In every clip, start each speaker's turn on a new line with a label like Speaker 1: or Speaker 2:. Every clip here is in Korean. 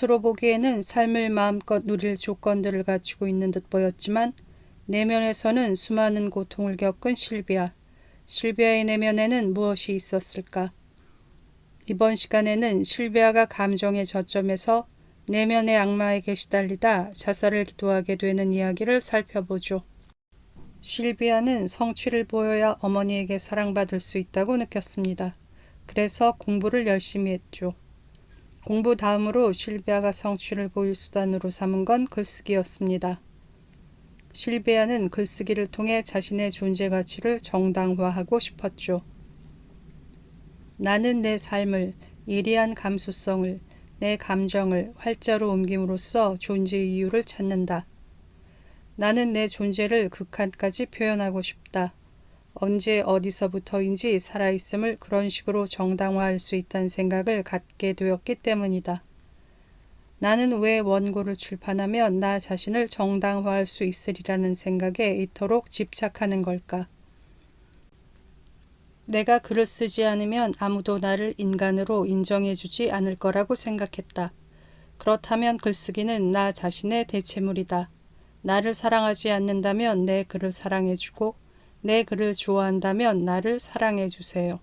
Speaker 1: 겉으로 보기에는 삶을 마음껏 누릴 조건들을 갖추고 있는 듯 보였지만 내면에서는 수많은 고통을 겪은 실비아. 실비아의 내면에는 무엇이 있었을까? 이번 시간에는 실비아가 감정의 저점에서 내면의 악마에게 시달리다 자살을 기도하게 되는 이야기를 살펴보죠. 실비아는 성취를 보여야 어머니에게 사랑받을 수 있다고 느꼈습니다. 그래서 공부를 열심히 했죠. 공부 다음으로 실비아가 성취를 보일 수단으로 삼은 건 글쓰기였습니다. 실비아는 글쓰기를 통해 자신의 존재 가치를 정당화하고 싶었죠. 나는 내 삶을, 예리한 감수성을, 내 감정을 활자로 옮김으로써 존재의 이유를 찾는다. 나는 내 존재를 극한까지 표현하고 싶다. 언제 어디서부터인지 살아있음을 그런 식으로 정당화할 수 있다는 생각을 갖게 되었기 때문이다. 나는 왜 원고를 출판하면 나 자신을 정당화할 수 있으리라는 생각에 이토록 집착하는 걸까? 내가 글을 쓰지 않으면 아무도 나를 인간으로 인정해주지 않을 거라고 생각했다. 그렇다면 글쓰기는 나 자신의 대체물이다. 나를 사랑하지 않는다면 내 글을 사랑해주고 내 글을 좋아한다면 나를 사랑해주세요.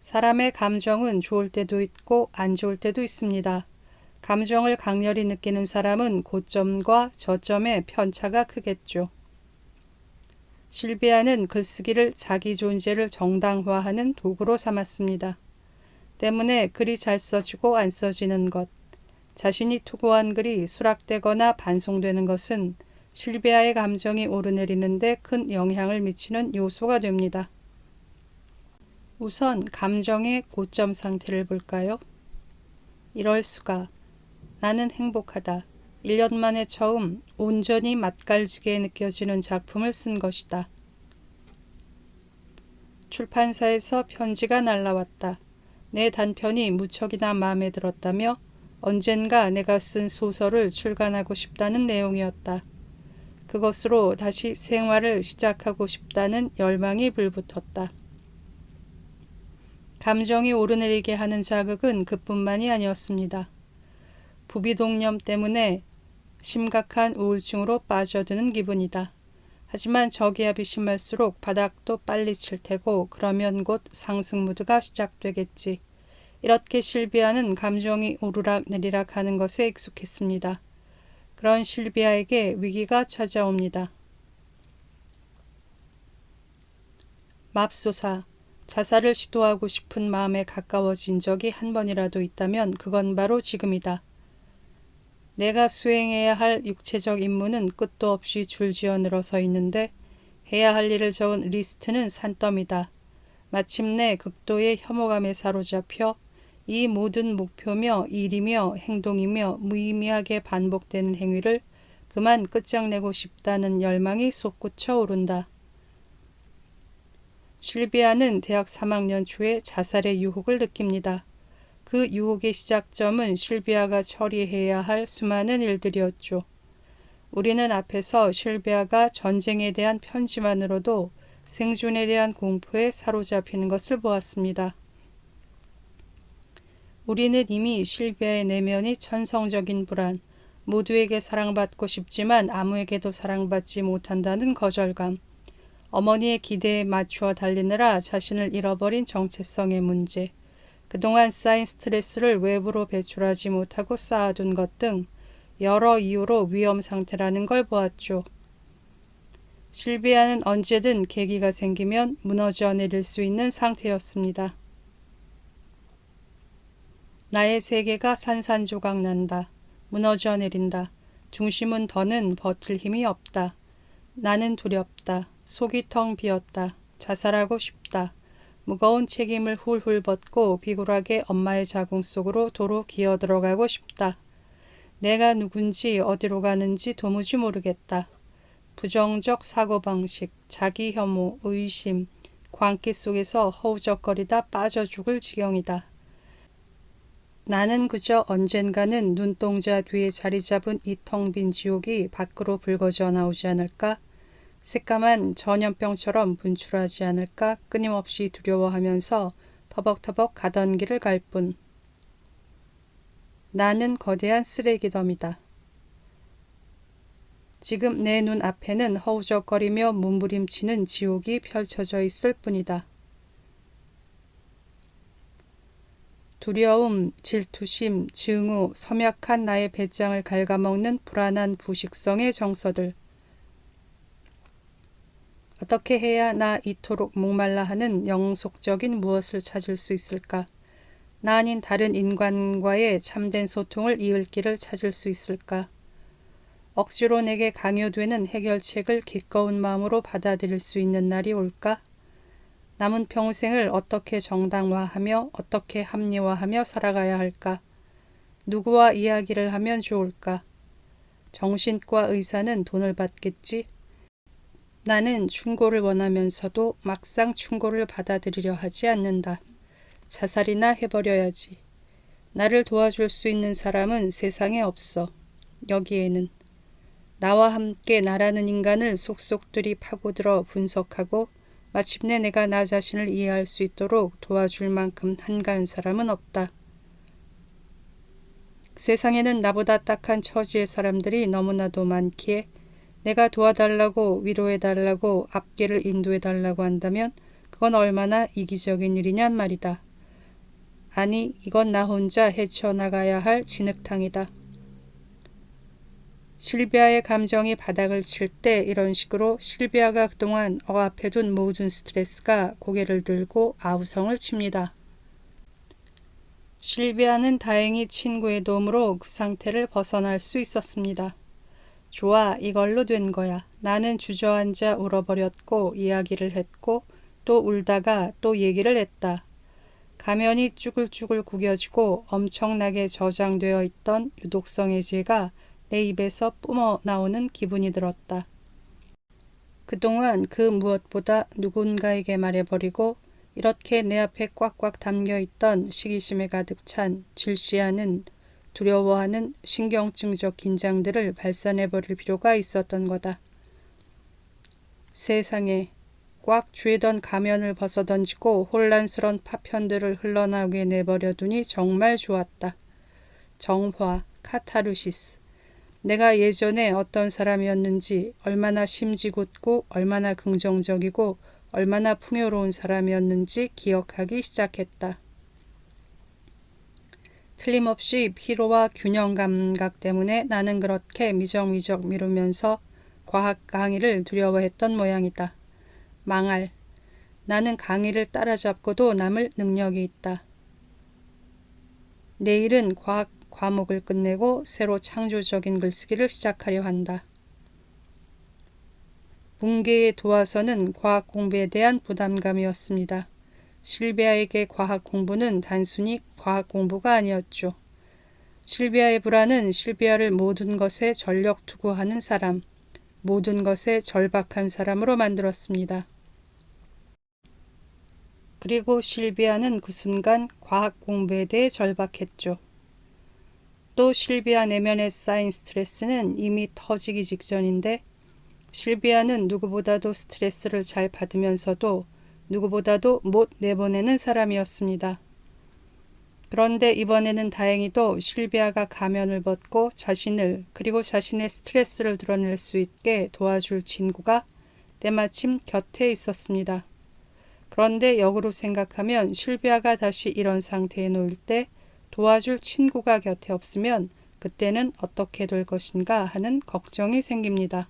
Speaker 1: 사람의 감정은 좋을 때도 있고 안 좋을 때도 있습니다. 감정을 강렬히 느끼는 사람은 고점과 저점의 편차가 크겠죠. 실비아는 글쓰기를 자기 존재를 정당화하는 도구로 삼았습니다. 때문에 글이 잘 써지고 안 써지는 것, 자신이 투고한 글이 수락되거나 반송되는 것은 실비아의 감정이 오르내리는데 큰 영향을 미치는 요소가 됩니다. 우선 감정의 고점 상태를 볼까요? 이럴 수가. 나는 행복하다. 1년 만에 처음 온전히 맛깔지게 느껴지는 작품을 쓴 것이다. 출판사에서 편지가 날라왔다. 내 단편이 무척이나 마음에 들었다며 언젠가 내가 쓴 소설을 출간하고 싶다는 내용이었다. 그것으로 다시 생활을 시작하고 싶다는 열망이 불붙었다. 감정이 오르내리게 하는 자극은 그뿐만이 아니었습니다. 부비동염 때문에 심각한 우울증으로 빠져드는 기분이다. 하지만 저기압이 심할수록 바닥도 빨리 칠 테고 그러면 곧 상승 무드가 시작되겠지. 이렇게 실비아는 감정이 오르락 내리락 하는 것에 익숙했습니다. 그런 실비아에게 위기가 찾아옵니다. 맙소사, 자살을 시도하고 싶은 마음에 가까워진 적이 한 번이라도 있다면 그건 바로 지금이다. 내가 수행해야 할 육체적 임무는 끝도 없이 줄지어 늘어서 있는데 해야 할 일을 적은 리스트는 산더미다. 마침내 극도의 혐오감에 사로잡혀 이 모든 목표며 일이며 행동이며 무의미하게 반복되는 행위를 그만 끝장내고 싶다는 열망이 솟구쳐 오른다. 실비아는 대학 3학년 초에 자살의 유혹을 느낍니다. 그 유혹의 시작점은 실비아가 처리해야 할 수많은 일들이었죠. 우리는 앞에서 실비아가 전쟁에 대한 편지만으로도 생존에 대한 공포에 사로잡히는 것을 보았습니다. 우리는 이미 실비아의 내면이 천성적인 불안, 모두에게 사랑받고 싶지만 아무에게도 사랑받지 못한다는 거절감, 어머니의 기대에 맞추어 달리느라 자신을 잃어버린 정체성의 문제, 그동안 쌓인 스트레스를 외부로 배출하지 못하고 쌓아둔 것 등 여러 이유로 위험 상태라는 걸 보았죠. 실비아는 언제든 계기가 생기면 무너져 내릴 수 있는 상태였습니다. 나의 세계가 산산조각 난다. 무너져 내린다. 중심은 더는 버틸 힘이 없다. 나는 두렵다. 속이 텅 비었다. 자살하고 싶다. 무거운 책임을 훌훌 벗고 비굴하게 엄마의 자궁 속으로 도로 기어 들어가고 싶다. 내가 누군지 어디로 가는지 도무지 모르겠다. 부정적 사고방식, 자기 혐오, 의심, 광기 속에서 허우적거리다 빠져 죽을 지경이다. 나는 그저 언젠가는 눈동자 뒤에 자리 잡은 이 텅 빈 지옥이 밖으로 불거져 나오지 않을까? 새까만 전염병처럼 분출하지 않을까 끊임없이 두려워하면서 터벅터벅 가던 길을 갈 뿐. 나는 거대한 쓰레기더미다. 지금 내 눈 앞에는 허우적거리며 몸부림치는 지옥이 펼쳐져 있을 뿐이다. 두려움, 질투심, 증오, 섬약한 나의 배짱을 갉아먹는 불안한 부식성의 정서들. 어떻게 해야 나 이토록 목말라 하는 영속적인 무엇을 찾을 수 있을까? 나 아닌 다른 인간과의 참된 소통을 이을 길을 찾을 수 있을까? 억지로 내게 강요되는 해결책을 기꺼운 마음으로 받아들일 수 있는 날이 올까? 남은 평생을 어떻게 정당화하며 어떻게 합리화하며 살아가야 할까? 누구와 이야기를 하면 좋을까? 정신과 의사는 돈을 받겠지? 나는 충고를 원하면서도 막상 충고를 받아들이려 하지 않는다. 자살이나 해버려야지. 나를 도와줄 수 있는 사람은 세상에 없어. 여기에는. 나와 함께 나라는 인간을 속속들이 파고들어 분석하고 마침내 내가 나 자신을 이해할 수 있도록 도와줄 만큼 한가한 사람은 없다. 세상에는 나보다 딱한 처지의 사람들이 너무나도 많기에 내가 도와달라고 위로해달라고 앞길을 인도해달라고 한다면 그건 얼마나 이기적인 일이냔 말이다. 아니, 이건 나 혼자 헤쳐나가야 할 진흙탕이다. 실비아의 감정이 바닥을 칠 때 이런 식으로 실비아가 그동안 억압해둔 모든 스트레스가 고개를 들고 아우성을 칩니다. 실비아는 다행히 친구의 도움으로 그 상태를 벗어날 수 있었습니다. 좋아, 이걸로 된 거야. 나는 주저앉아 울어버렸고 이야기를 했고 또 울다가 또 얘기를 했다. 가면이 쭈글쭈글 구겨지고 엄청나게 저장되어 있던 유독성의 죄가 내 입에서 뿜어 나오는 기분이 들었다. 그동안 그 무엇보다 누군가에게 말해버리고 이렇게 내 앞에 꽉꽉 담겨있던 시기심에 가득 찬 질시하는 두려워하는 신경증적 긴장들을 발산해버릴 필요가 있었던 거다. 세상에 꽉 죄던 가면을 벗어던지고 혼란스런 파편들을 흘러나오게 내버려두니 정말 좋았다. 정화, 카타르시스. 내가 예전에 어떤 사람이었는지, 얼마나 심지궂고 얼마나 긍정적이고 얼마나 풍요로운 사람이었는지 기억하기 시작했다. 틀림없이 피로와 균형 감각 때문에 나는 그렇게 미적미적 미루면서 과학 강의를 두려워했던 모양이다. 망할. 나는 강의를 따라잡고도 남을 능력이 있다. 내일은 과학 과목을 끝내고 새로 창조적인 글쓰기를 시작하려 한다. 붕괴에 도와서는 과학 공부에 대한 부담감이었습니다. 실비아에게 과학 공부는 단순히 과학 공부가 아니었죠. 실비아의 불안은 실비아를 모든 것에 전력 투구하는 사람, 모든 것에 절박한 사람으로 만들었습니다. 그리고 실비아는 그 순간 과학 공부에 대해 절박했죠. 또 실비아 내면에 쌓인 스트레스는 이미 터지기 직전인데 실비아는 누구보다도 스트레스를 잘 받으면서도 누구보다도 못 내보내는 사람이었습니다. 그런데 이번에는 다행히도 실비아가 가면을 벗고 자신을 그리고 자신의 스트레스를 드러낼 수 있게 도와줄 친구가 때마침 곁에 있었습니다. 그런데 역으로 생각하면 실비아가 다시 이런 상태에 놓일 때 도와줄 친구가 곁에 없으면 그때는 어떻게 될 것인가 하는 걱정이 생깁니다.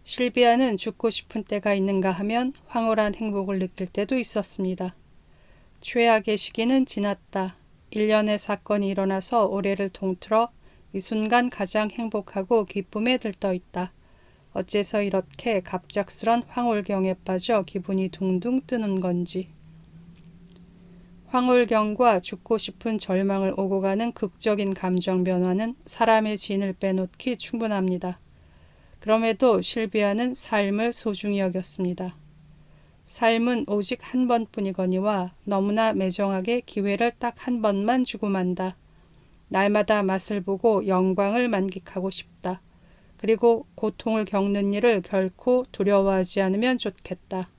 Speaker 1: 실비아는 죽고 싶은 때가 있는가 하면 황홀한 행복을 느낄 때도 있었습니다. 최악의 시기는 지났다. 1년의 사건이 일어나서 올해를 통틀어 이 순간 가장 행복하고 기쁨에 들떠 있다. 어째서 이렇게 갑작스런 황홀경에 빠져 기분이 둥둥 뜨는 건지. 황홀경과 죽고 싶은 절망을 오고 가는 극적인 감정 변화는 사람의 진을 빼놓기 충분합니다. 그럼에도 실비아는 삶을 소중히 여겼습니다. 삶은 오직 한 번뿐이거니와 너무나 매정하게 기회를 딱 한 번만 주고 만다. 날마다 맛을 보고 영광을 만끽하고 싶다. 그리고 고통을 겪는 일을 결코 두려워하지 않으면 좋겠다.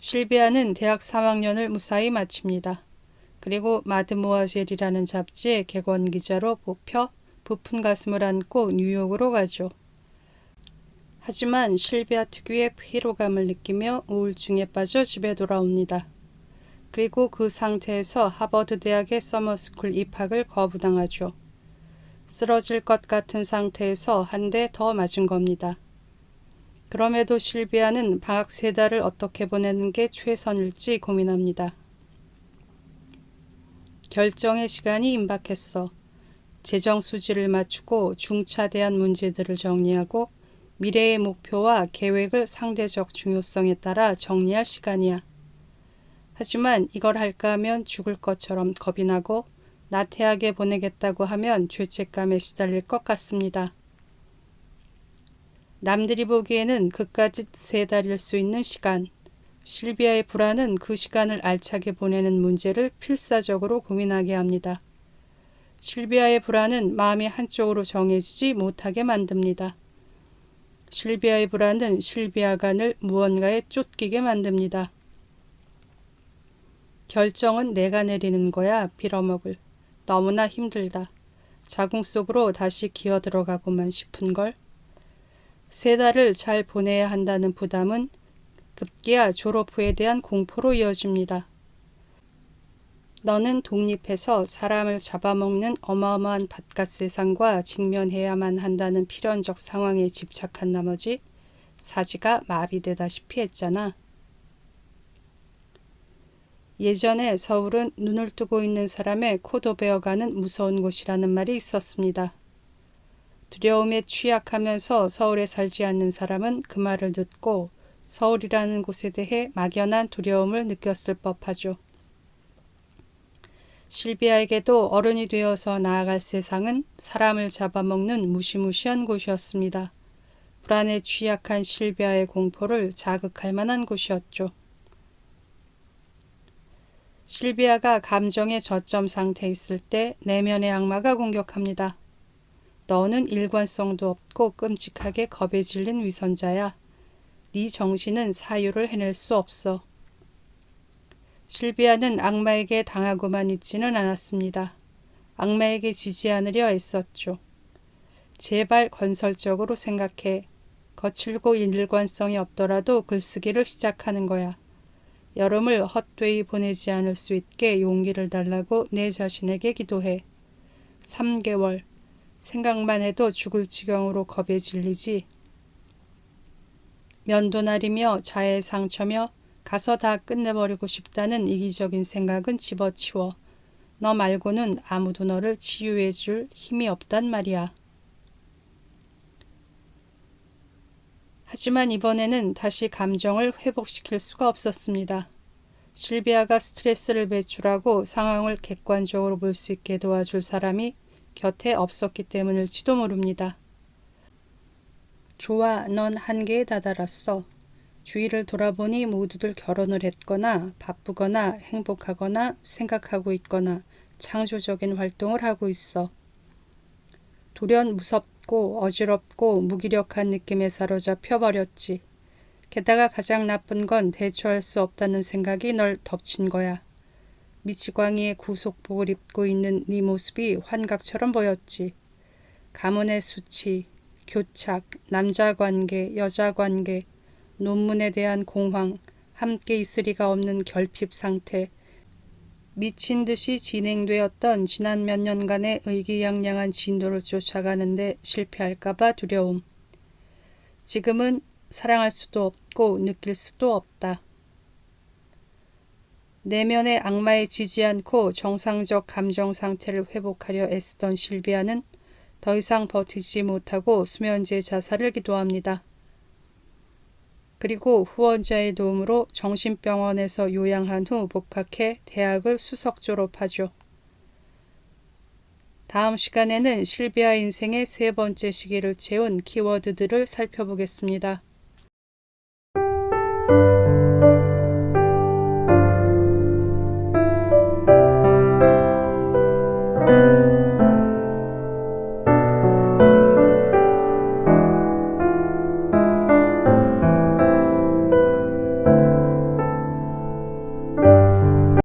Speaker 1: 실비아는 대학 3학년을 무사히 마칩니다. 그리고 마드모아젤이라는 잡지의 객원 기자로 뽑혀 부푼 가슴을 안고 뉴욕으로 가죠. 하지만 실비아 특유의 피로감을 느끼며 우울증에 빠져 집에 돌아옵니다. 그리고 그 상태에서 하버드 대학의 서머스쿨 입학을 거부당하죠. 쓰러질 것 같은 상태에서 한 대 더 맞은 겁니다. 그럼에도 실비아는 방학 3달을 어떻게 보내는 게 최선일지 고민합니다. 결정의 시간이 임박했어. 재정 수지를 맞추고 중차대한 문제들을 정리하고 미래의 목표와 계획을 상대적 중요성에 따라 정리할 시간이야. 하지만 이걸 할까 하면 죽을 것처럼 겁이 나고 나태하게 보내겠다고 하면 죄책감에 시달릴 것 같습니다. 남들이 보기에는 그까짓 3달일 수 있는 시간. 실비아의 불안은 그 시간을 알차게 보내는 문제를 필사적으로 고민하게 합니다. 실비아의 불안은 마음이 한쪽으로 정해지지 못하게 만듭니다. 실비아의 불안은 실비아간을 무언가에 쫓기게 만듭니다. 결정은 내가 내리는 거야, 빌어먹을. 너무나 힘들다. 자궁 속으로 다시 기어 들어가고만 싶은걸. 3달을 잘 보내야 한다는 부담은 급기야 졸업 후에 대한 공포로 이어집니다. 너는 독립해서 사람을 잡아먹는 어마어마한 바깥 세상과 직면해야만 한다는 필연적 상황에 집착한 나머지 사지가 마비되다시피 했잖아. 예전에 서울은 눈을 뜨고 있는 사람의 코도 베어가는 무서운 곳이라는 말이 있었습니다. 두려움에 취약하면서 서울에 살지 않는 사람은 그 말을 듣고 서울이라는 곳에 대해 막연한 두려움을 느꼈을 법하죠. 실비아에게도 어른이 되어서 나아갈 세상은 사람을 잡아먹는 무시무시한 곳이었습니다. 불안에 취약한 실비아의 공포를 자극할 만한 곳이었죠. 실비아가 감정의 저점 상태에 있을 때 내면의 악마가 공격합니다. 너는 일관성도 없고 끔찍하게 겁에 질린 위선자야. 네 정신은 사유를 해낼 수 없어. 실비아는 악마에게 당하고만 있지는 않았습니다. 악마에게 지지 않으려 애썼죠. 제발 건설적으로 생각해. 거칠고 일관성이 없더라도 글쓰기를 시작하는 거야. 여름을 헛되이 보내지 않을 수 있게 용기를 달라고 내 자신에게 기도해. 3개월. 생각만 해도 죽을 지경으로 겁에 질리지. 면도날이며 자해 상처며 가서 다 끝내버리고 싶다는 이기적인 생각은 집어치워. 너 말고는 아무도 너를 치유해줄 힘이 없단 말이야. 하지만 이번에는 다시 감정을 회복시킬 수가 없었습니다. 실비아가 스트레스를 배출하고 상황을 객관적으로 볼 수 있게 도와줄 사람이 곁에 없었기 때문일지도 모릅니다. 좋아, 넌 한계에 다다랐어. 주위를 돌아보니 모두들 결혼을 했거나 바쁘거나 행복하거나 생각하고 있거나 창조적인 활동을 하고 있어. 돌연 무섭고 어지럽고 무기력한 느낌에 사로잡혀 버렸지. 게다가 가장 나쁜 건 대처할 수 없다는 생각이 널 덮친 거야. 미치광이의 구속복을 입고 있는 네 모습이 환각처럼 보였지. 가문의 수치, 교착, 남자관계, 여자관계, 논문에 대한 공황, 함께 있을 리가 없는 결핍 상태, 미친 듯이 진행되었던 지난 몇 년간의 의기양양한 진도를 쫓아가는데 실패할까봐 두려움. 지금은 사랑할 수도 없고 느낄 수도 없다. 내면의 악마에 지지 않고 정상적 감정 상태를 회복하려 애쓰던 실비아는 더 이상 버티지 못하고 수면제 자살을 기도합니다. 그리고 후원자의 도움으로 정신병원에서 요양한 후 복학해 대학을 수석 졸업하죠. 다음 시간에는 실비아 인생의 3번째 시기를 채운 키워드들을 살펴보겠습니다.